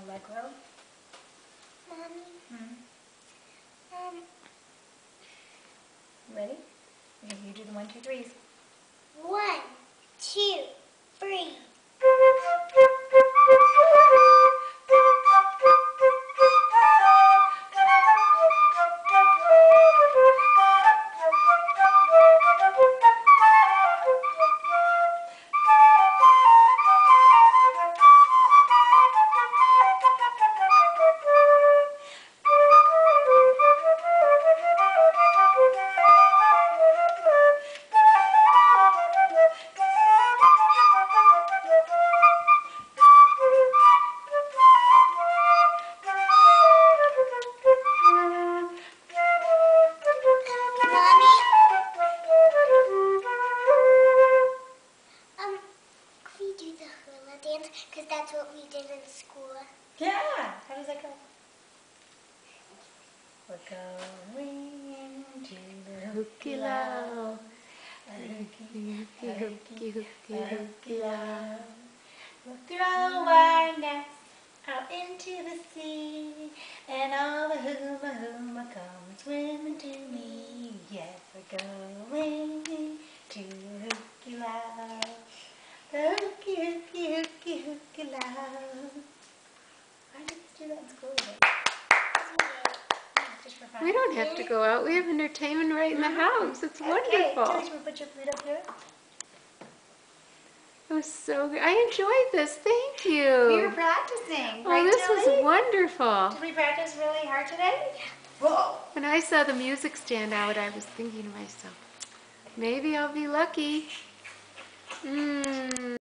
Allegro. Mommy. You ready? Okay, you do the 1, 2, 3s. 1, 2, 3. Can we do the hula dance? Because that's what we did in school. Yeah! How does that go? We're going to the Hukilau. Hukilau. We'll throw our nets out into the sea, and all the huma come swimming to me. Yes, we're going to the Hukilau. The Hukilau. Why did we do that in school today? Just for fun. We don't have to go out. We have entertainment right in the house. It's wonderful. Okay, Tilly, should we put your flute up here? It was so good. I enjoyed this. Thank you. We were practicing, Oh, right, this Tilly? was wonderful. Did we practice really hard today? Whoa! When I saw the music stand out, I was thinking to myself, maybe I'll be lucky.